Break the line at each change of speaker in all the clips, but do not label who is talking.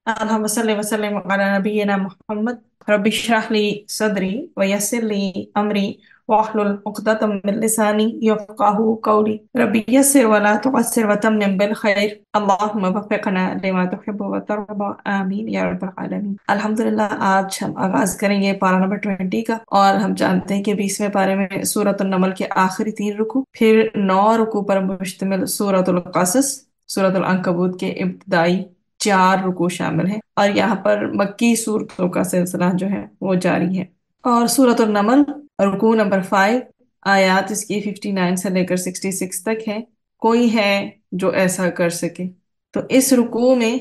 اللهم صل وسلم على نبينا محمد. رب اشرح لي صدري ويسر لي أمري واحلل عقدة من لساني يفقهوا قولي. رب يسر ولا تعسر وتمم بالخير. اللهم وفقنا لما تحب وترضى آمين یا رب العالمین. الحمدللہ آج ہم آغاز کریں گے پارہ نمبر 20 کا، اور ہم جانتے ہیں کہ 20ویں پارے میں سورۃ النمل کے آخری 3 رکوع، پھر 9 رکوع پر مشتمل سورۃ القصص، سورۃ العنکبوت کے ابتدائی 4 رکوع شامل ہیں، اور یہاں پر مکی صورتوں کا سلسلہ جو ہے وہ جاری ہے۔ اور سورۃ النمل رکوع نمبر 5، آیات اس کی 59 سے لے کر 66 تک ہے۔ کوئی ہے جو ایسا کر سکے؟ تو اس رکوع میں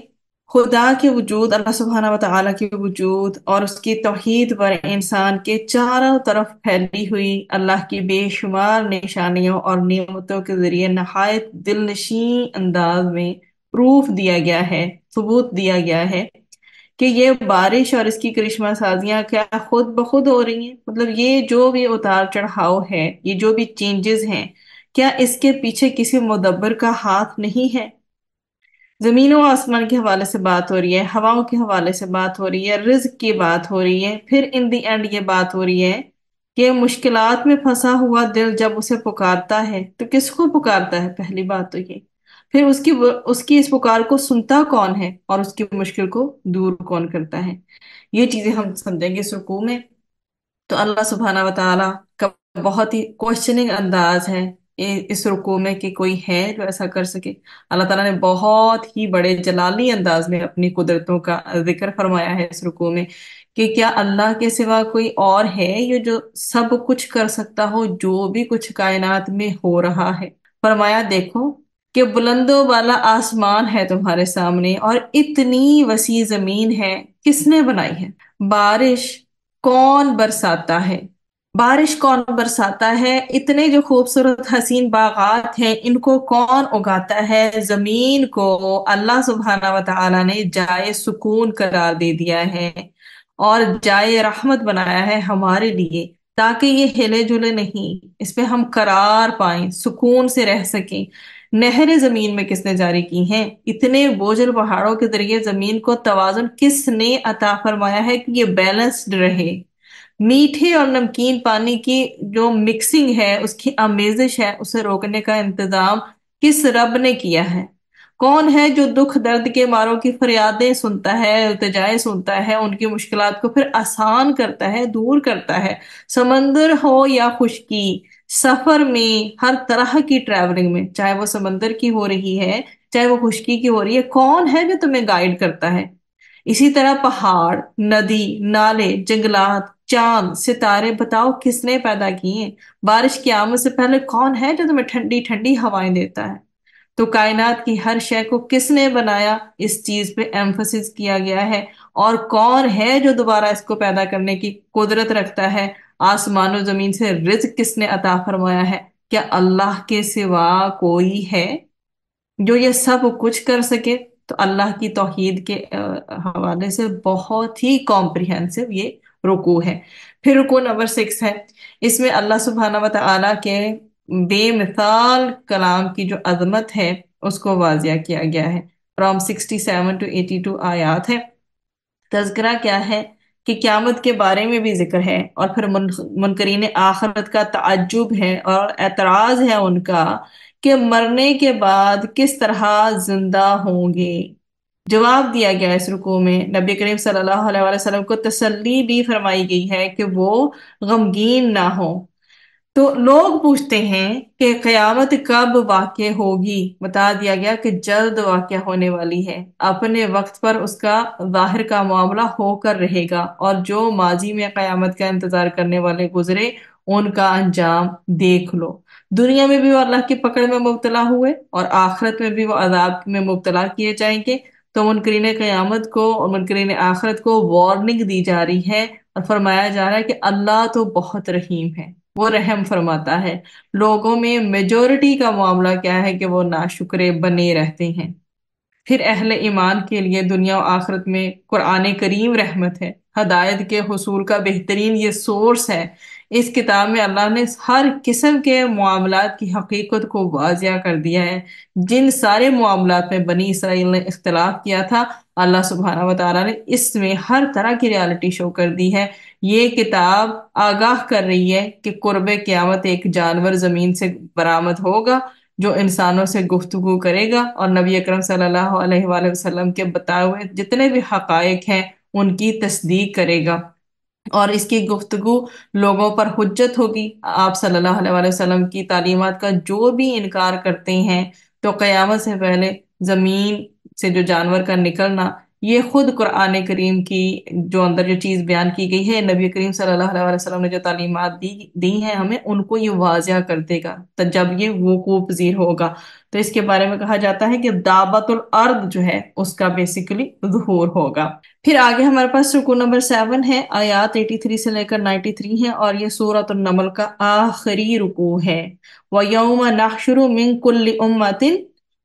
خدا کے وجود، اللہ سبحانہ و تعالیٰ کے وجود اور اس کی توحید پر انسان کے چاروں طرف پھیلی ہوئی اللہ کی بے شمار نشانیوں اور نعمتوں کے ذریعے نہایت دل نشین انداز میں پروف دیا گیا ہے، ثبوت دیا گیا ہے کہ یہ بارش اور اس کی کرشمہ سازیاں کیا خود بخود ہو رہی ہیں؟ مطلب یہ جو بھی اتار چڑھاؤ ہے، یہ جو بھی چینجز ہیں، کیا اس کے پیچھے کسی مدبر کا ہاتھ نہیں ہے؟ زمین و آسمان کے حوالے سے بات ہو رہی ہے، ہواؤں کے حوالے سے بات ہو رہی ہے، رزق کی بات ہو رہی ہے، پھر ان دی اینڈ یہ بات ہو رہی ہے کہ مشکلات میں پھنسا ہوا دل جب اسے پکارتا ہے تو کس کو پکارتا ہے؟ پہلی بات تو یہ، پھر اس کی اس پکار کو سنتا کون ہے اور اس کی مشکل کو دور کون کرتا ہے؟ یہ چیزیں ہم سمجھیں گے اس رکوع میں۔ تو اللہ سبحانہ و تعالیٰ کا بہت ہی کوشچننگ انداز ہے اس رکوع میں کہ کوئی ہے جو ایسا کر سکے۔ اللہ تعالیٰ نے بہت ہی بڑے جلالی انداز میں اپنی قدرتوں کا ذکر فرمایا ہے اس رکوع میں، کہ کیا اللہ کے سوا کوئی اور ہے یہ جو سب کچھ کر سکتا ہو جو بھی کچھ کائنات میں ہو رہا ہے؟ فرمایا دیکھو کہ بلند و بالا آسمان ہے تمہارے سامنے، اور اتنی وسیع زمین ہے، کس نے بنائی ہے؟ بارش کون برساتا ہے؟ بارش کون برساتا ہے؟ اتنے جو خوبصورت حسین باغات ہیں ان کو کون اگاتا ہے؟ زمین کو اللہ سبحانہ و تعالی نے جائے سکون قرار دے دیا ہے اور جائے رحمت بنایا ہے ہمارے لیے، تاکہ یہ ہلے جلے نہیں، اس پہ ہم قرار پائیں، سکون سے رہ سکیں۔ نہریں زمین میں کس نے جاری کی ہیں؟ اتنے بوجھل پہاڑوں کے ذریعے زمین کو توازن کس نے عطا فرمایا ہے کہ یہ بیلنسڈ رہے؟ میٹھے اور نمکین پانی کی جو مکسنگ ہے، اس کی آمیزش ہے، اسے روکنے کا انتظام کس رب نے کیا ہے؟ کون ہے جو دکھ درد کے ماروں کی فریادیں سنتا ہے، التجائیں سنتا ہے، ان کی مشکلات کو پھر آسان کرتا ہے، دور کرتا ہے؟ سمندر ہو یا خشکی، سفر میں، ہر طرح کی ٹریولنگ میں، چاہے وہ سمندر کی ہو رہی ہے چاہے وہ خشکی کی ہو رہی ہے، کون ہے جو تمہیں گائیڈ کرتا ہے؟ اسی طرح پہاڑ، ندی، نالے، جنگلات، چاند، ستارے، بتاؤ کس نے پیدا کیے؟ بارش کی آمد سے پہلے کون ہے جو تمہیں ٹھنڈی ٹھنڈی ہوائیں دیتا ہے؟ تو کائنات کی ہر شے کو کس نے بنایا، اس چیز پہ ایمفسس کیا گیا ہے۔ اور کون ہے جو دوبارہ اس کو پیدا کرنے کی قدرت رکھتا ہے؟ آسمان و زمین سے رزق کس نے عطا فرمایا ہے؟ کیا اللہ کے سوا کوئی ہے جو یہ سب کچھ کر سکے؟ تو اللہ کی توحید کے حوالے سے بہت ہی کمپریہنسو یہ رکوع ہے۔ پھر رکوع نمبر 6 ہے، اس میں اللہ سبحانہ و تعالیٰ کے بے مثال کلام کی جو عظمت ہے اس کو واضح کیا گیا ہے۔ فرام 67 to 82 آیات ہے۔ تذکرہ کیا ہے کہ قیامت کے بارے میں بھی ذکر ہے، اور پھر منکرین آخرت کا تعجب ہے اور اعتراض ہے ان کا کہ مرنے کے بعد کس طرح زندہ ہوں گے۔ جواب دیا گیا اس رکوع میں، نبی کریم صلی اللہ علیہ وآلہ وسلم کو تسلی بھی فرمائی گئی ہے کہ وہ غمگین نہ ہو۔ تو لوگ پوچھتے ہیں کہ قیامت کب واقع ہوگی؟ بتا دیا گیا کہ جلد واقع ہونے والی ہے، اپنے وقت پر اس کا ظاہر کا معاملہ ہو کر رہے گا، اور جو ماضی میں قیامت کا انتظار کرنے والے گزرے ان کا انجام دیکھ لو۔ دنیا میں بھی وہ اللہ کی پکڑ میں مبتلا ہوئے اور آخرت میں بھی وہ عذاب میں مبتلا کیے جائیں گے۔ تو منکرین قیامت کو اور منکرین آخرت کو وارننگ دی جا رہی ہے، اور فرمایا جا رہا ہے کہ اللہ تو بہت رحیم ہے، وہ رحم فرماتا ہے۔ لوگوں میں میجورٹی کا معاملہ کیا ہے کہ وہ ناشکرے بنے رہتے ہیں۔ پھر اہل ایمان کے لیے دنیا و آخرت میں قرآن کریم رحمت ہے، ہدایت کے حصول کا بہترین یہ سورس ہے۔ اس کتاب میں اللہ نے ہر قسم کے معاملات کی حقیقت کو واضح کر دیا ہے۔ جن سارے معاملات میں بنی اسرائیل نے اختلاف کیا تھا، اللہ سبحانہ و تعالیٰ نے اس میں ہر طرح کی ریالٹی شو کر دی ہے۔ یہ کتاب آگاہ کر رہی ہے کہ قرب قیامت ایک جانور زمین سے برآمد ہوگا جو انسانوں سے گفتگو کرے گا، اور نبی اکرم صلی اللہ علیہ وآلہ وسلم کے بتائے ہوئے جتنے بھی حقائق ہیں ان کی تصدیق کرے گا، اور اس کی گفتگو لوگوں پر حجت ہوگی۔ آپ صلی اللہ علیہ وآلہ وسلم کی تعلیمات کا جو بھی انکار کرتے ہیں تو قیامت سے پہلے زمین سے جو جانور کا نکلنا، یہ خود قرآن کریم کی جو اندر جو چیز بیان کی گئی ہے، نبی کریم صلی اللہ علیہ وآلہ وسلم نے جو تعلیمات دی ہیں ہمیں، ان کو یہ واضح کر دے گا تو جب یہ وقوع پذیر ہوگا۔ تو اس کے بارے میں کہا جاتا ہے کہ دعوت الارض جو ہے اس کا بیسیکلی ظہور ہوگا۔ پھر آگے ہمارے پاس رکو نمبر 7 ہے، آیات 83 سے لے کر 93 ہیں، اور یہ سورۃ النمل کا آخری رکوع ہے۔ وَيَوْمَ نَحْشُرُ مِن كُلِّ أُمَّةٍ،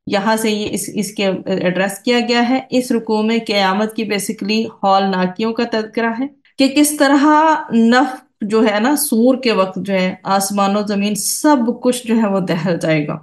یہاں سے یہ اس کے ایڈریس کیا گیا ہے۔ اس رکوع میں قیامت کی بیسیکلی ہولناکیوں کا تذکرہ ہے کہ کس طرح نفخ جو ہے نا، سور کے وقت جو ہے آسمان و زمین سب کچھ جو ہے وہ دہل جائے گا،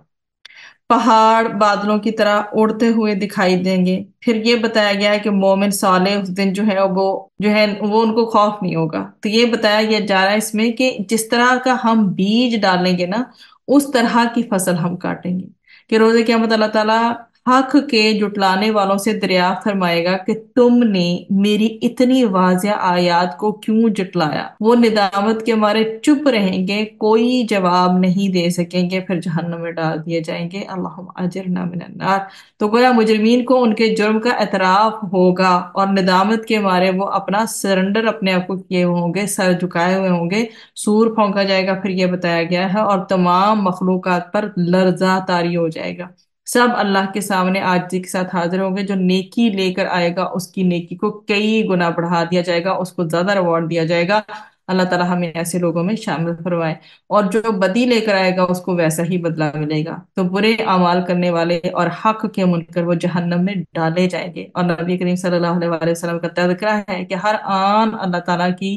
پہاڑ بادلوں کی طرح اڑتے ہوئے دکھائی دیں گے۔ پھر یہ بتایا گیا ہے کہ مومن صالح اس دن جو ہے وہ ان کو خوف نہیں ہوگا۔ تو یہ بتایا گیا جا رہا ہے اس میں کہ جس طرح کا ہم بیج ڈالیں گے نا، اس طرح کی فصل ہم کاٹیں گے، کہ روز قیامت اللہ تعالیٰ حق کے جٹلانے والوں سے دریافت فرمائے گا کہ تم نے میری اتنی واضح آیات کو کیوں جٹلایا۔ وہ ندامت کے مارے چپ رہیں گے، کوئی جواب نہیں دے سکیں گے، پھر جہنم میں ڈال دیے جائیں گے۔ اللہم اجرنا من النار۔ تو گویا مجرمین کو ان کے جرم کا اعتراف ہوگا، اور ندامت کے مارے وہ اپنا سرنڈر اپنے آپ کو کیے ہوں گے، سر جھکائے ہوئے ہوں گے، سور پھونکا جائے گا۔ پھر یہ بتایا گیا ہے اور تمام مخلوقات پر لرزہ طاری ہو جائے گا، سب اللہ کے سامنے عاجزی کے ساتھ حاضر ہوں گے۔ جو نیکی لے کر آئے گا اس کی نیکی کو کئی گنا بڑھا دیا جائے گا، اس کو زیادہ ریوارڈ دیا جائے گا۔ اللہ تعالیٰ ہمیں ایسے لوگوں میں شامل فرمائے۔ اور جو بدی لے کر آئے گا اس کو ویسا ہی بدلہ ملے گا۔ تو برے اعمال کرنے والے اور حق کے منکر وہ جہنم میں ڈالے جائیں گے۔ اور نبی کریم صلی اللہ علیہ وآلہ وسلم کا تذکرہ ہے کہ ہر آن اللہ تعالیٰ کی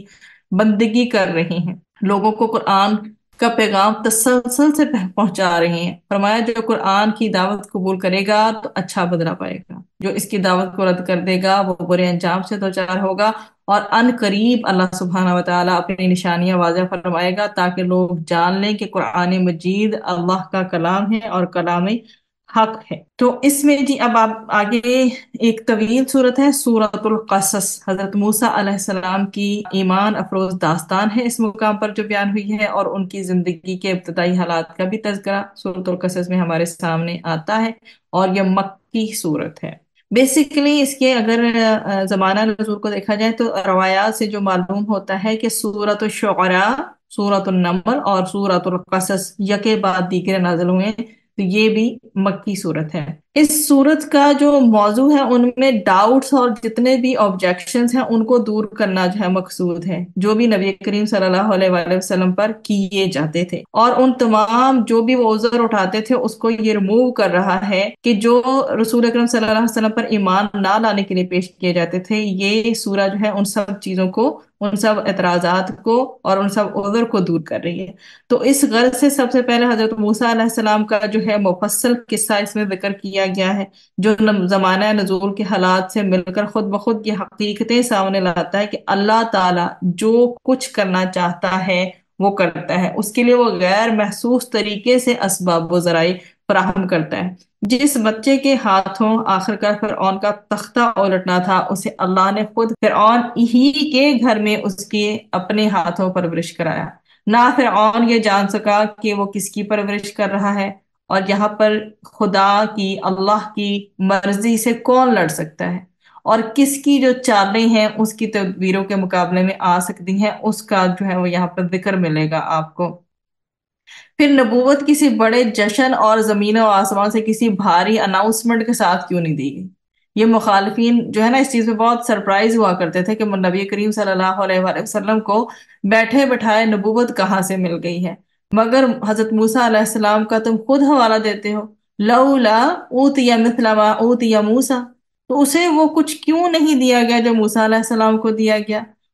بندگی کر رہے ہیں، لوگوں کو قرآن کا پیغام تسلسل سے پہنچا رہے ہیں۔ فرمایا جو قرآن کی دعوت قبول کرے گا تو اچھا بدلہ پائے گا، جو اس کی دعوت کو رد کر دے گا وہ برے انجام سے دوچار ہوگا۔ اور ان قریب اللہ سبحانہ و تعالیٰ اپنی نشانیاں واضح فرمائے گا تاکہ لوگ جان لیں کہ قرآن مجید اللہ کا کلام ہے اور کلام حق ہے۔ تو اس میں جی اب آپ آگے ایک طویل صورت ہے، سورۃ القصص، حضرت موسیٰ علیہ السلام کی ایمان افروز داستان ہے اس مقام پر جو بیان ہوئی ہے، اور ان کی زندگی کے ابتدائی حالات کا بھی تذکرہ سورۃ القصص میں ہمارے سامنے آتا ہے، اور یہ مکی صورت ہے۔ بیسیکلی اس کے اگر زمانہ نزول کو دیکھا جائے تو روایات سے جو معلوم ہوتا ہے کہ سورۃ الشعراء، سورۃ النمل اور سورۃ القصص یکے بعد دیگرے نازل ہوئے ہیں، تو یہ بھی مکی صورت ہے۔ اس صورت کا جو موضوع ہے ان میں ڈاؤٹس اور جتنے بھی آبجیکشنز ہیں ان کو دور کرنا جو ہے مقصود ہے، جو بھی نبی کریم صلی اللہ علیہ وآلہ وسلم پر کیے جاتے تھے، اور ان تمام جو بھی وہ عذر اٹھاتے تھے اس کو یہ ریموو کر رہا ہے کہ جو رسول اکرم صلی اللہ علیہ وسلم پر ایمان نہ لانے کے لیے پیش کیے جاتے تھے، یہ سورہ جو ہے ان سب چیزوں کو، ان سب اعتراضات کو اور ان سب عذر کو دور کر رہی ہے۔ تو اس غرض سے سب سے پہلے حضرت موسیٰ علیہ السلام کا جو ہے مفصل قصہ اس میں ذکر کیا گیا ہے، جو زمانہ نزول کے حالات سے مل کر خود بخود یہ حقیقتیں سامنے لاتا ہے کہ اللہ تعالیٰ جو کچھ کرنا چاہتا ہے وہ کرتا ہے، اس کے لیے وہ غیر محسوس طریقے سے اسباب و ذرائع فراہم کرتا ہے۔ جس بچے کے ہاتھوں آخرکار فرعون کا تختہ الٹنا تھا، اسے اللہ نے خود فرعون ہی کے گھر میں اس کے اپنے ہاتھوں پرورش کرایا۔ نہ فرعون یہ جان سکا کہ وہ کس کی پرورش کر رہا ہے، اور یہاں پر خدا کی، اللہ کی مرضی سے کون لڑ سکتا ہے، اور کس کی جو چالیں ہیں اس کی تدبیروں کے مقابلے میں آ سکتی ہیں، اس کا جو ہے وہ یہاں پر ذکر ملے گا آپ کو۔ پھر نبوت کسی بڑے جشن اور زمین و آسمان سے کسی بھاری اناؤنسمنٹ کے ساتھ کیوں نہیں دی گئی؟ یہ مخالفین جو ہے نا اس چیز میں بہت سرپرائز ہوا کرتے تھے کہ نبی کریم صلی اللہ علیہ وآلہ وسلم کو بیٹھے بٹھائے نبوت کہاں سے مل گئی ہے، مگر حضرت موسیٰ علیہ السلام کا تم خود حوالہ دیتے ہو، لولا اوتی مثل ما اوتی موسیٰ، تو اسے وہ کچھ کیوں نہیں دیا گیا جو موسیٰ علیہ السلام کو دیا گیا؟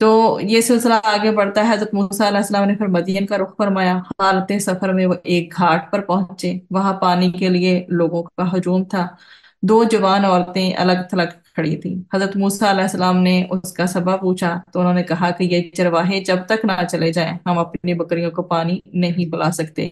تو یہ سلسلہ آگے بڑھتا ہے، حضرت موسیٰ علیہ السلام نے پھر مدین کا رخ فرمایا۔ حالت سفر میں وہ ایک گھاٹ پر پہنچے، وہاں پانی کے لیے لوگوں کا ہجوم تھا۔ دو جوان عورتیں الگ تھلگ کھڑی تھیں۔ حضرت موسیٰ علیہ السلام نے اس کا سبب پوچھا تو انہوں نے کہا کہ یہ چرواہے جب تک نہ چلے جائیں ہم اپنی بکریوں کو پانی نہیں پلا سکتے۔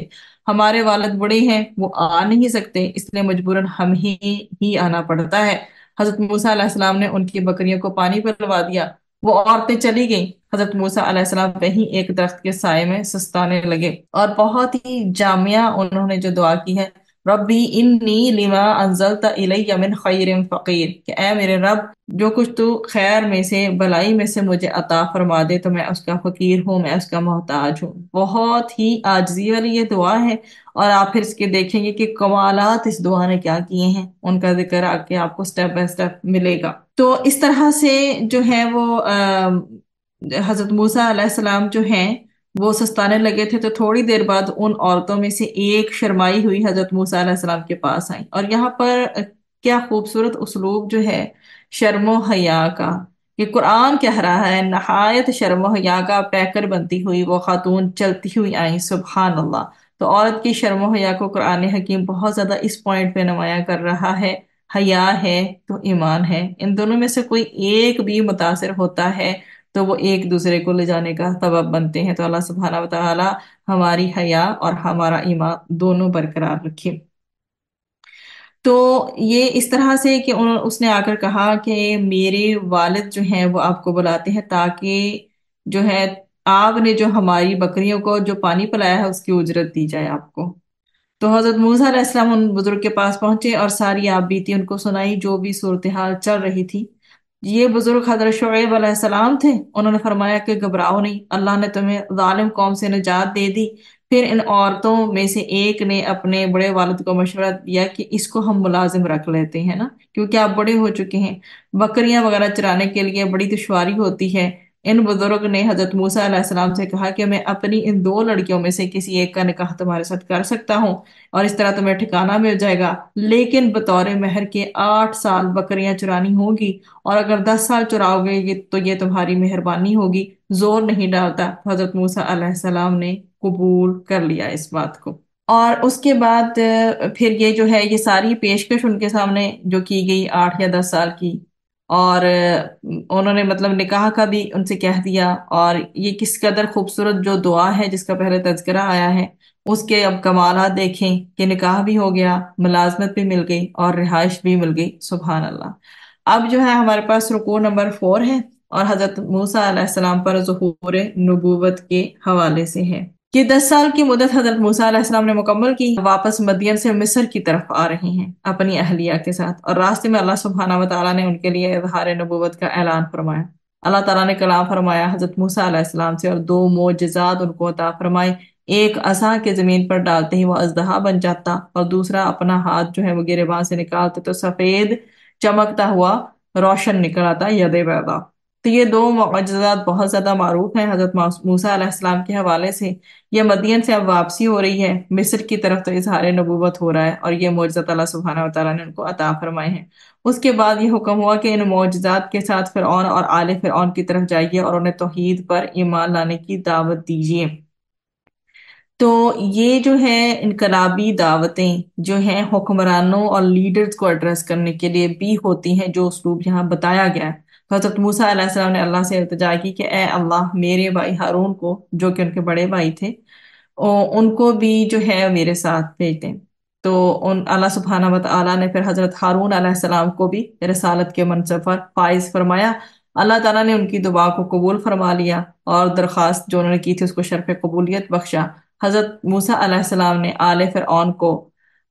ہمارے والد بڑے ہیں، وہ آ نہیں سکتے، اس لیے مجبوراً ہم ہی آنا پڑتا ہے۔ حضرت موسیٰ علیہ السلام نے ان کی بکریوں کو پانی پلوا دیا، وہ عورتیں چلی گئیں۔ حضرت موسیٰ علیہ السلام وہیں ایک درخت کے سائے میں سستانے لگے اور بہت ہی جامعہ انہوں نے جو دعا کی ہے، ربی انی لما انزلت الی من خیر فقیر، کہ اے میرے رب، جو کچھ تو خیر میں سے، بلائی میں سے مجھے عطا فرما دے تو میں اس کا فقیر ہوں، میں اس کا محتاج ہوں۔ بہت ہی عاجزی والی یہ دعا ہے، اور آپ پھر اس کے دیکھیں گے کہ کمالات اس دعا نے کیا کیے ہیں، ان کا ذکر آگے آپ کو سٹیپ بائی سٹیپ ملے گا۔ تو اس طرح سے جو ہے وہ حضرت موسیٰ علیہ السلام جو ہیں وہ سستانے لگے تھے، تو تھوڑی دیر بعد ان عورتوں میں سے ایک شرمائی ہوئی حضرت موسیٰ علیہ السلام کے پاس آئی، اور یہاں پر کیا خوبصورت اسلوب جو ہے شرم و حیا کا، کہ قرآن کہہ رہا ہے نہایت شرم و حیا کا پیکر بنتی ہوئی وہ خاتون چلتی ہوئی آئیں، سبحان اللہ۔ تو عورت کی شرم و حیا کو قرآن حکیم بہت زیادہ اس پوائنٹ پہ نمایاں کر رہا ہے۔ حیا ہے تو ایمان ہے، ان دونوں میں سے کوئی ایک بھی متاثر ہوتا ہے تو وہ ایک دوسرے کو لے جانے کا سبب بنتے ہیں۔ تو اللہ سبحانہ و تعالی ہماری حیا اور ہمارا ایمان دونوں برقرار رکھے۔ تو یہ اس طرح سے کہ اس نے آ کر کہا کہ میرے والد جو ہیں وہ آپ کو بلاتے ہیں تاکہ جو ہے آپ نے جو ہماری بکریوں کو جو پانی پلایا ہے اس کی اجرت دی جائے آپ کو۔ تو حضرت موسیٰ علیہ السلام ان بزرگ کے پاس پہنچے اور ساری آپ بیتی ان کو سنائی، جو بھی صورتحال چل رہی تھی۔ یہ بزرگ حضرت شعیب علیہ السلام تھے، انہوں نے فرمایا کہ گھبراؤ نہیں، اللہ نے تمہیں ظالم قوم سے نجات دے دی۔ پھر ان عورتوں میں سے ایک نے اپنے بڑے والد کو مشورہ دیا کہ اس کو ہم ملازم رکھ لیتے ہیں نا، کیونکہ آپ بڑے ہو چکے ہیں، بکریاں وغیرہ چرانے کے لیے بڑی دشواری ہوتی ہے۔ ان بزرگ نے حضرت موسیٰ علیہ السلام سے کہا کہ میں اپنی ان دو لڑکیوں میں سے کسی ایک کا نکاح تمہارے ساتھ کر سکتا ہوں، اور اس طرح تمہیں ٹھکانہ مل جائے گا، لیکن بطور مہر کے 8 سال بکریاں چرانی ہوں گی، اور اگر 10 سال چراؤ گے تو یہ تمہاری مہربانی ہوگی، زور نہیں ڈالتا۔ تو حضرت موسیٰ علیہ السلام نے قبول کر لیا اس بات کو۔ اور اس کے بعد پھر یہ جو ہے یہ ساری پیشکش ان کے سامنے جو کی گئی 8 یا 10 سال کی، اور انہوں نے مطلب نکاح کا بھی ان سے کہہ دیا، اور یہ کس قدر خوبصورت جو دعا ہے جس کا پہلے تذکرہ آیا ہے اس کے اب کمالات دیکھیں کہ نکاح بھی ہو گیا، ملازمت بھی مل گئی، اور رہائش بھی مل گئی، سبحان اللہ۔ اب جو ہے ہمارے پاس رکوع نمبر 4 ہے، اور حضرت موسیٰ علیہ السلام پر ظہور نبوت کے حوالے سے ہے۔ یہ 10 سال کی مدت حضرت موسیٰ علیہ السلام نے مکمل کی، واپس مدین سے مصر کی طرف آ رہے ہیں اپنی اہلیہ کے ساتھ، اور راستے میں اللہ سبحانہ و تعالیٰ نے ان کے لیے اظہار نبوت کا اعلان فرمایا۔ اللہ تعالیٰ نے کلام فرمایا حضرت موسیٰ علیہ السلام سے، اور 2 معجزات ان کو عطا فرمائے۔ ایک عصا کے زمین پر ڈالتے ہی وہ اژدہا بن جاتا، اور دوسرا اپنا ہاتھ جو ہے وہ گریباں سے نکالتے تو سفید چمکتا ہوا روشن نکل آتا، ید بیضا۔ تو یہ 2 معجزات بہت زیادہ معروف ہیں حضرت موسیٰ علیہ السلام کے حوالے سے۔ یہ مدین سے اب واپسی ہو رہی ہے، مصر کی طرف تو اظہار نبوت ہو رہا ہے، اور یہ معجزات اللہ سبحانہ و تعالیٰ نے ان کو عطا فرمائے ہیں۔ اس کے بعد یہ حکم ہوا کہ ان معجزات کے ساتھ فرعون اور آل فرعون کی طرف جائیے اور انہیں توحید پر ایمان لانے کی دعوت دیجیے۔ تو یہ جو ہے انقلابی دعوتیں جو ہیں حکمرانوں اور لیڈرز کو ایڈریس کرنے کے لیے بھی ہوتی ہیں، جو اسلوب یہاں بتایا گیا ہے۔ تو حضرت موسیٰ علیہ السلام نے اللہ سے التجا کی کہ اے اللہ، میرے بھائی ہارون کو، جو کہ ان کے بڑے بھائی تھے، ان کو بھی جو ہے میرے ساتھ بھیج دیں۔ تو اللہ سبحانہ و تعالیٰ نے پھر حضرت ہارون علیہ السلام کو بھی رسالت کے منصب پر فائز فرمایا۔ اللہ تعالیٰ نے ان کی دعا کو قبول فرما لیا، اور درخواست جو انہوں نے کی تھی اس کو شرف قبولیت بخشا۔ حضرت موسیٰ علیہ السلام نے آل فرعون کو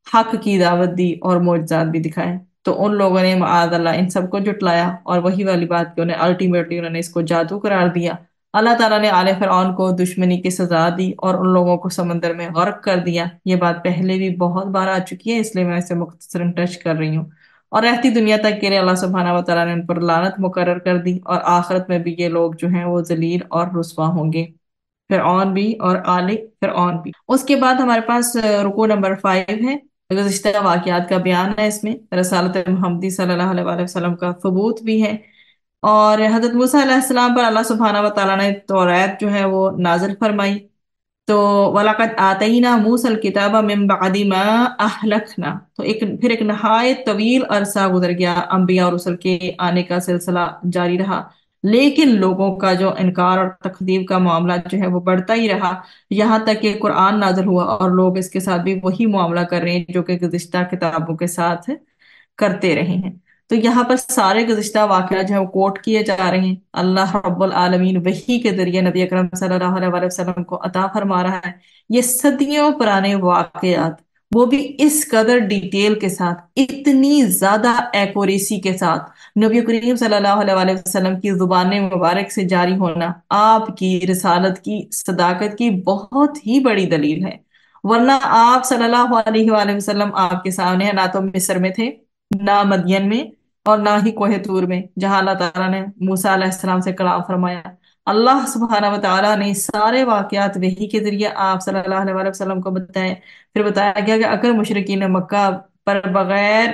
حق کی دعوت دی اور معجزات بھی دکھائے، تو ان لوگوں نے معاذ اللہ ان سب کو جٹلایا، اور وہی والی بات کہ انہیں الٹیمیٹلی انہوں نے اس کو جادو قرار دیا۔ اللہ تعالیٰ نے آل فرعون کو دشمنی کی سزا دی اور ان لوگوں کو سمندر میں غرق کر دیا۔ یہ بات پہلے بھی بہت بار آ چکی ہے، اس لیے میں اسے مختصراً ٹچ کر رہی ہوں۔ اور رہتی دنیا تک کے لیے اللہ سبحانہ و تعالیٰ نے ان پر لعنت مقرر کر دی، اور آخرت میں بھی یہ لوگ جو ہیں وہ ذلیل اور رسوا ہوں گے، فرعون بھی اور آل فرعون بھی۔ اس کے بعد ہمارے پاس رکوع نمبر 5 ہے، گزشتہ واقعات کا بیان ہے، اس میں رسالت محمدی صلی اللہ علیہ وآلہ وسلم کا ثبوت بھی ہے۔ اور حضرت موسیٰ علیہ السلام پر اللہ سبحانہ و تعالیٰ نے توریت جو ہے وہ نازل فرمائی. تو وَلَقَدْ آتَيْنَا مُوسَى الْكِتَابَ مِن بَعْدِ مَا أَهْلَكْنَا، تو پھر ایک نہایت طویل عرصہ گزر گیا، انبیاء اور رسل کے آنے کا سلسلہ جاری رہا، لیکن لوگوں کا جو انکار اور تکذیب کا معاملہ جو ہے وہ بڑھتا ہی رہا، یہاں تک کہ قرآن نازل ہوا اور لوگ اس کے ساتھ بھی وہی معاملہ کر رہے ہیں جو کہ گزشتہ کتابوں کے ساتھ کرتے رہے ہیں. تو یہاں پر سارے گزشتہ واقعات جو ہیں وہ کوٹ کیے جا رہے ہیں. اللہ رب العالمین وحی کے ذریعے نبی اکرم صلی اللہ علیہ وسلم کو عطا فرما رہا ہے. یہ صدیوں پرانے واقعات، وہ بھی اس قدر ڈیٹیل کے ساتھ، اتنی زیادہ ایکوریسی کے ساتھ نبی کریم صلی اللہ علیہ وسلم کی زبان مبارک سے جاری ہونا آپ کی رسالت کی صداقت کی بہت ہی بڑی دلیل ہے. ورنہ آپ صلی اللہ علیہ وآلہ وسلم آپ کے سامنے ہیں، نہ تو مصر میں تھے، نہ مدین میں، اور نہ ہی کوہ طور میں جہاں اللہ تعالیٰ نے موسیٰ علیہ السلام سے کلام فرمایا. اللہ سبحانہ و تعالیٰ نے سارے واقعات وحی کے ذریعے آپ صلی اللہ علیہ وآلہ وسلم کو بتائے. پھر بتایا گیا کہ اگر مشرکین مکہ پر بغیر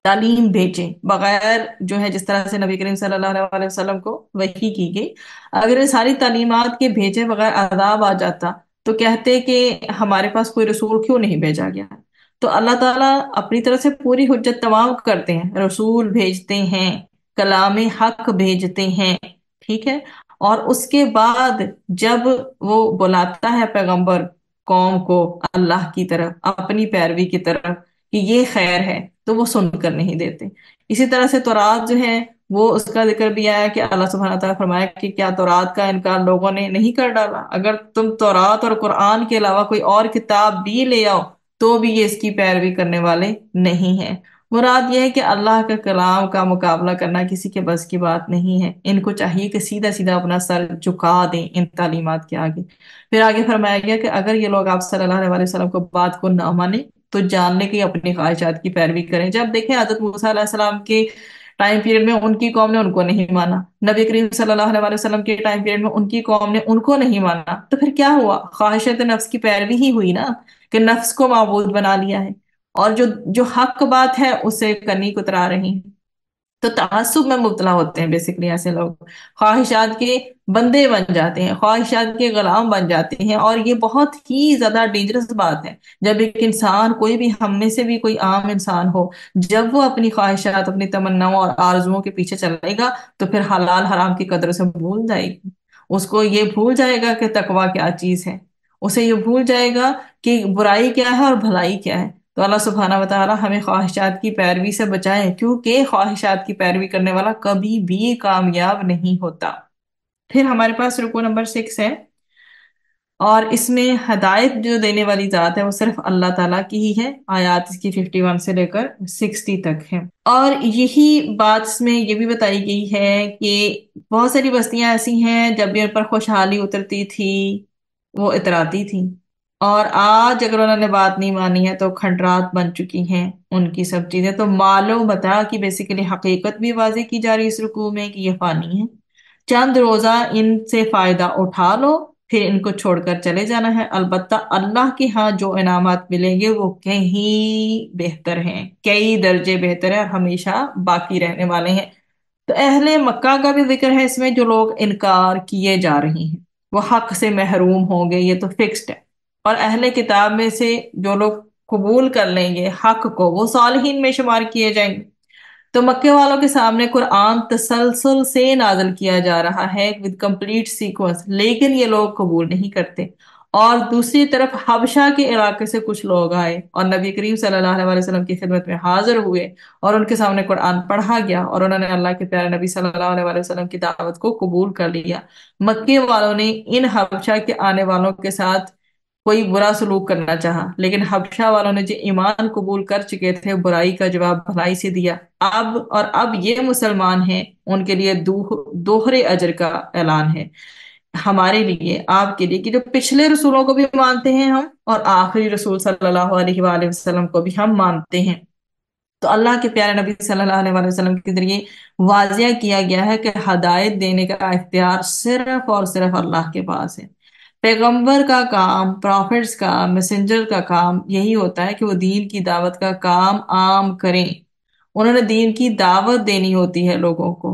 تعلیم بھیجیں، بغیر جو ہے جس طرح سے نبی کریم صلی اللہ علیہ وسلم کو وحی کی گئی، اگر یہ ساری تعلیمات کے بھیجے بغیر عذاب آ جاتا تو کہتے کہ ہمارے پاس کوئی رسول کیوں نہیں بھیجا گیا. تو اللہ تعالیٰ اپنی طرف سے پوری حجت تمام کرتے ہیں، رسول بھیجتے ہیں، کلام حق بھیجتے ہیں، ٹھیک ہے. اور اس کے بعد جب وہ بلاتا ہے پیغمبر قوم کو اللہ کی طرف، اپنی پیروی کی طرف کہ یہ خیر ہے، تو وہ سن کر نہیں دیتے. اسی طرح سے تورات جو ہے وہ اس کا ذکر بھی آیا کہ اللہ سبحانہ تعالیٰ فرمایا کہ کیا تورات کا انکار لوگوں نے نہیں کر ڈالا؟ اگر تم تورات اور قرآن کے علاوہ کوئی اور کتاب بھی لے آؤ تو بھی یہ اس کی پیروی کرنے والے نہیں ہیں. مراد یہ ہے کہ اللہ کے کلام کا مقابلہ کرنا کسی کے بس کی بات نہیں ہے. ان کو چاہیے کہ سیدھا سیدھا اپنا سر جھکا دیں ان تعلیمات کے آگے. پھر آگے فرمایا گیا کہ اگر یہ لوگ آپ صلی اللہ علیہ وسلم کو بات کو نہ مانے تو جان لے کہ اپنی خواہشات کی پیروی کریں. جب دیکھیں حضرت موسیٰ علیہ السلام کے ٹائم پیریڈ میں ان کی قوم نے ان کو نہیں مانا، نبی کریم صلی اللہ علیہ وسلم کے ٹائم پیریڈ میں ان کی قوم نے ان کو نہیں مانا، تو پھر کیا ہوا؟ خواہشات نفس کی پیروی ہی ہوئی نا، کہ نفس کو معبود بنا لیا ہے اور جو جو حق بات ہے اسے کنی کترا رہی ہیں. تو تعصب میں مبتلا ہوتے ہیں بیسیکلی ایسے لوگ، خواہشات کے بندے بن جاتے ہیں، خواہشات کے غلام بن جاتے ہیں. اور یہ بہت ہی زیادہ ڈینجرس بات ہے جب ایک انسان، کوئی بھی ہم میں سے بھی کوئی عام انسان ہو، جب وہ اپنی خواہشات، اپنی تمناؤں اور آرزوؤں کے پیچھے چلے گا تو پھر حلال حرام کی قدر سے بھول جائے گی. اس کو یہ بھول جائے گا کہ تقوی کیا چیز ہے، اسے یہ بھول جائے گا کہ برائی کیا ہے اور بھلائی کیا ہے. تو اللہ سبحانہ و تعالی ہمیں خواہشات کی پیروی سے بچائیں، کیونکہ خواہشات کی پیروی کرنے والا کبھی بھی کامیاب نہیں ہوتا. پھر ہمارے پاس رکو نمبر 6 ہے، اور اس میں ہدایت جو دینے والی ذات ہے وہ صرف اللہ تعالیٰ کی ہی ہے. آیات اس کی 51 سے لے کر 60 تک ہے. اور یہی بات اس میں یہ بھی بتائی گئی ہے کہ بہت ساری بستیاں ایسی ہیں جب بھی ان پر خوشحالی اترتی تھی وہ اتراتی تھی، اور آج اگر انہوں نے بات نہیں مانی ہے تو کھنڈرات بن چکی ہیں ان کی سب چیزیں. تو مال و متاع کی بیسیکلی حقیقت بھی واضح کی جا رہی ہے اس رکوع میں کہ یہ فانی ہے. چند روزہ ان سے فائدہ اٹھا لو، پھر ان کو چھوڑ کر چلے جانا ہے. البتہ اللہ کے ہاں جو انعامات ملیں گے وہ کہیں بہتر ہیں، کئی درجے بہتر ہیں اور ہمیشہ باقی رہنے والے ہیں. تو اہل مکہ کا بھی ذکر ہے اس میں، جو لوگ انکار کیے جا رہے ہیں وہ حق سے محروم ہوں گے، یہ تو فکسڈ ہے. اور اہل کتاب میں سے جو لوگ قبول کر لیں گے حق کو وہ صالحین میں شمار کیے جائیں گے. تو مکے والوں کے سامنے قرآن تسلسل سے نازل کیا جا رہا ہے with complete sequence، لیکن یہ لوگ قبول نہیں کرتے. اور دوسری طرف حبشہ کے علاقے سے کچھ لوگ آئے اور نبی کریم صلی اللہ علیہ وسلم کی خدمت میں حاضر ہوئے، اور ان کے سامنے قرآن پڑھا گیا اور انہوں نے اللہ کے پیارے نبی صلی اللہ علیہ وسلم کی دعوت کو قبول کر لیا. مکے والوں نے ان حبشہ کے آنے والوں کے ساتھ کوئی برا سلوک کرنا چاہا، لیکن حبشہ والوں نے جو ایمان قبول کر چکے تھے برائی کا جواب بھلائی سے دیا. اب یہ مسلمان ہیں، ان کے لیے دوہرے اجر کا اعلان ہے. ہمارے لیے، آپ کے لیے، کہ جو پچھلے رسولوں کو بھی مانتے ہیں ہم، اور آخری رسول صلی اللہ علیہ وآلہ وسلم کو بھی ہم مانتے ہیں. تو اللہ کے پیارے نبی صلی اللہ علیہ وآلہ وسلم کے ذریعے واضح کیا گیا ہے کہ ہدایت دینے کا اختیار صرف اور صرف اللہ کے پاس ہے. پیغمبر کا کام، پروفٹس کا، میسنجر کا کام یہی ہوتا ہے کہ وہ دین کی دعوت کا کام عام کریں. انہوں نے دین کی دعوت دینی ہوتی ہے لوگوں کو،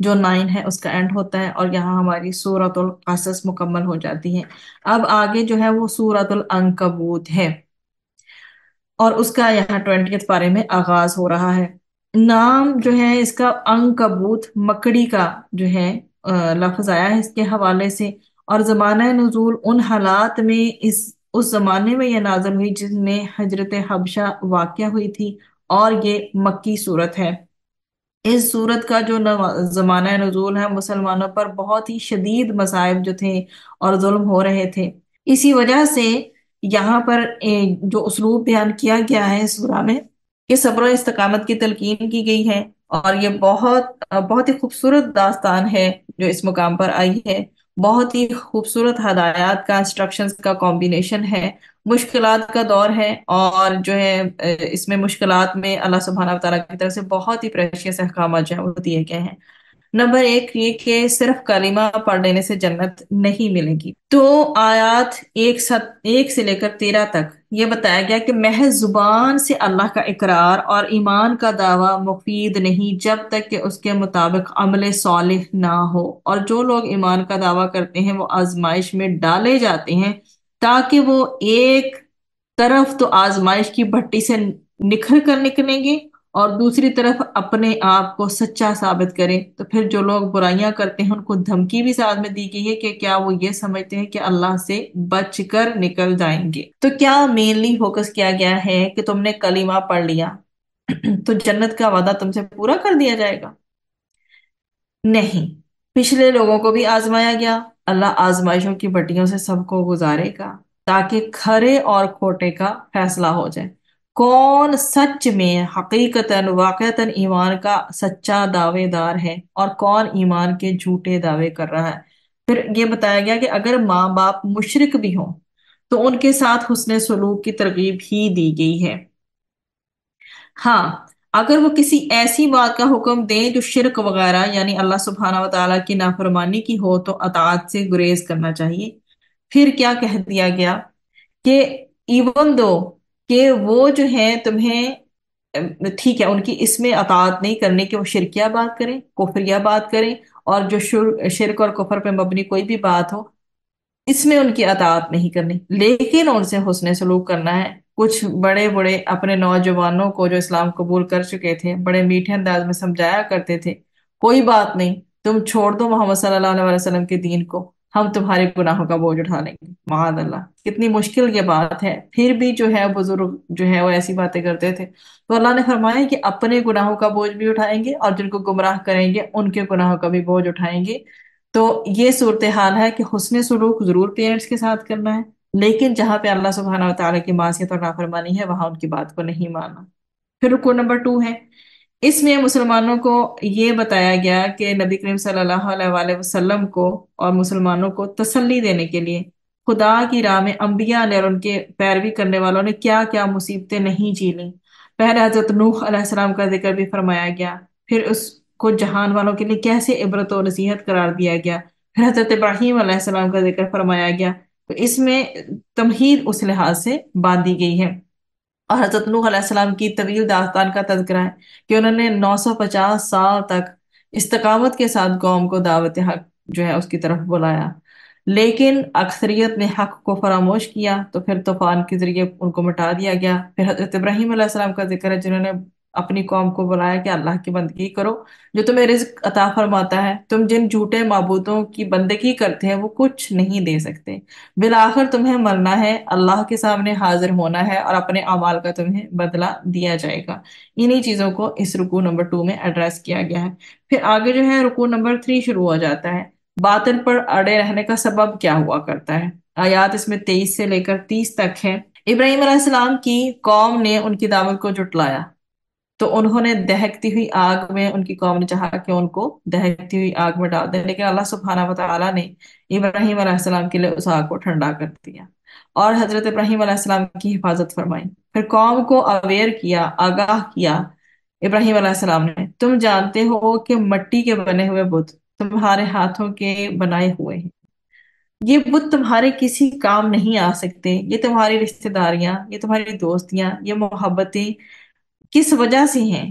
جو 9 ہے اس کا اینڈ ہوتا ہے، اور یہاں ہماری سورۃ القصص مکمل ہو جاتی ہے۔ اب آگے جو ہے وہ سورۃ العنکبوت ہے، اور اس کا یہاں 20 پارے میں آغاز ہو رہا ہے۔ نام جو ہے اس کا عنکبوت، مکڑی کا جو ہے لفظ آیا ہے اس کے حوالے سے، اور زمانہ نزول ان حالات میں اس زمانے میں یہ نازل ہوئی جس میں ہجرت حبشہ واقع ہوئی تھی، اور یہ مکی صورت ہے۔ اس صورت کا جو زمانہ نزول ہے، مسلمانوں پر بہت ہی شدید مصائب جو تھے اور ظلم ہو رہے تھے، اسی وجہ سے یہاں پر جو اسلوب بیان کیا گیا ہے اس سورہ میں، کہ صبر و استقامت کی تلقین کی گئی ہے، اور یہ بہت ہی خوبصورت داستان ہے جو اس مقام پر آئی ہے۔ بہت ہی خوبصورت ہدایات کا، انسٹرکشنز کا کمبینیشن ہے، مشکلات کا دور ہے، اور جو ہے اس میں مشکلات میں اللہ سبحانہ و تعالیٰ کی طرف سے بہت ہی پریشیس احکامات جو ہیں وہ دیے گئے ہیں۔ نمبر 1 یہ کہ صرف کلمہ پڑھ لینے سے جنت نہیں ملے گی۔ تو آیات 1 سے لے کر 13 تک یہ بتایا گیا کہ محض زبان سے اللہ کا اقرار اور ایمان کا دعویٰ مفید نہیں جب تک کہ اس کے مطابق عمل صالح نہ ہو، اور جو لوگ ایمان کا دعویٰ کرتے ہیں وہ آزمائش میں ڈالے جاتے ہیں تاکہ وہ ایک طرف تو آزمائش کی بھٹی سے نکھر کر نکلیں گے، اور دوسری طرف اپنے آپ کو سچا ثابت کریں۔ تو پھر جو لوگ برائیاں کرتے ہیں ان کو دھمکی بھی ساتھ میں دی گئی ہے کہ کیا وہ یہ سمجھتے ہیں کہ اللہ سے بچ کر نکل جائیں گے۔ تو کیا مینلی فوکس کیا گیا ہے کہ تم نے کلمہ پڑھ لیا تو جنت کا وعدہ تم سے پورا کر دیا جائے گا؟ نہیں، پچھلے لوگوں کو بھی آزمایا گیا، اللہ آزمائشوں کی بٹیوں سے سب کو گزارے گا تاکہ کھرے اور کھوٹے کا فیصلہ ہو جائے، کون سچ میں حقیقتاً واقعتاً ایمان کا سچا دعوے دار ہے اور کون ایمان کے جھوٹے دعوے کر رہا ہے۔ پھر یہ بتایا گیا کہ اگر ماں باپ مشرک بھی ہوں تو ان کے ساتھ حسن سلوک کی ترغیب ہی دی گئی ہے۔ ہاں، اگر وہ کسی ایسی بات کا حکم دیں جو شرک وغیرہ یعنی اللہ سبحانہ و تعالیٰ کی نافرمانی کی ہو تو اطاعت سے گریز کرنا چاہیے۔ پھر کیا کہہ دیا گیا کہ ایون دو کہ وہ جو ہیں تمہیں ٹھیک ہے ان کی اس میں اطاعت نہیں کرنے کہ وہ شرکیہ بات کریں، کفریہ بات کریں، اور جو شرک اور کفر پہ مبنی کوئی بھی بات ہو اس میں ان کی اطاعت نہیں کرنی، لیکن ان سے حسن سلوک کرنا ہے۔ کچھ بڑے بڑے اپنے نوجوانوں کو جو اسلام قبول کر چکے تھے بڑے میٹھے انداز میں سمجھایا کرتے تھے، کوئی بات نہیں، تم چھوڑ دو محمد صلی اللہ علیہ وسلم کے دین کو، ہم تمہارے گناہوں کا بوجھ اٹھا لیں گے۔ معاذ اللہ، کتنی مشکل یہ بات ہے، پھر بھی جو ہے بزرگ جو ہے وہ ایسی باتیں کرتے تھے۔ تو اللہ نے فرمایا کہ اپنے گناہوں کا بوجھ بھی اٹھائیں گے، اور جن کو گمراہ کریں گے ان کے گناہوں کا بھی بوجھ اٹھائیں گے۔ تو یہ صورتحال ہے کہ حسن سلوک ضرور پیرنٹس کے ساتھ کرنا ہے، لیکن جہاں پہ اللہ سبحانہ و تعالیٰ کی معصیت اور نافرمانی ہے وہاں ان کی بات کو نہیں ماننا۔ پھر رکوع نمبر 2 ہے، اس میں مسلمانوں کو یہ بتایا گیا کہ نبی کریم صلی اللہ علیہ وآلہ وسلم کو اور مسلمانوں کو تسلی دینے کے لیے خدا کی راہ میں انبیاء نے اور ان کے پیروی کرنے والوں نے کیا کیا مصیبتیں نہیں جھیلیں۔ پہلے حضرت نوح علیہ السلام کا ذکر بھی فرمایا گیا، پھر اس کو جہان والوں کے لیے کیسے عبرت و نصیحت قرار دیا گیا، پھر حضرت ابراہیم علیہ السلام کا ذکر فرمایا گیا۔ تو اس میں تمہید اس لحاظ سے باندھی گئی ہے، اور حضرت نوح علیہ السلام کی طویل داستان کا تذکرہ ہے کہ انہوں نے 950 سال تک استقامت کے ساتھ قوم کو دعوت حق جو ہے اس کی طرف بلایا، لیکن اکثریت نے حق کو فراموش کیا تو پھر طوفان کے ذریعے ان کو مٹا دیا گیا۔ پھر حضرت ابراہیم علیہ السلام کا ذکر ہے جنہوں نے اپنی قوم کو بلایا کہ اللہ کی بندگی کرو جو تمہیں رزق عطا فرماتا ہے، تم جن جھوٹے معبودوں کی بندگی کرتے ہیں وہ کچھ نہیں دے سکتے، بالآخر تمہیں مرنا ہے، اللہ کے سامنے حاضر ہونا ہے، اور اپنے اعمال کا تمہیں بدلہ دیا جائے گا۔ انہی چیزوں کو اس رکوع نمبر 2 میں ایڈریس کیا گیا ہے۔ پھر آگے جو ہے رکوع نمبر 3 شروع ہو جاتا ہے، باطل پر اڑے رہنے کا سبب کیا ہوا کرتا ہے۔ آیات اس میں 23 سے لے کر 30 تک ہے۔ ابراہیم علیہ السلام کی قوم نے ان کی دعوت کو جھٹلایا تو انہوں نے دہکتی ہوئی آگ میں، ان کی قوم نے چاہا کہ ان کو دہکتی ہوئی آگ میں ڈال دیں، لیکن اللہ سبحانہ و تعالیٰ نے ابراہیم علیہ السلام کے لیے اس آگ کو ٹھنڈا کر دیا اور حضرت ابراہیم علیہ السلام کی حفاظت فرمائی۔ پھر قوم کو اویئر کیا، آگاہ کیا ابراہیم علیہ السلام نے، تم جانتے ہو کہ مٹی کے بنے ہوئے بت تمہارے ہاتھوں کے بنائے ہوئے ہیں، یہ بت تمہارے کسی کام نہیں آ سکتے، یہ تمہاری رشتہ داریاں، یہ تمہاری دوستیاں، یہ محبتیں کس وجہ سے ہیں؟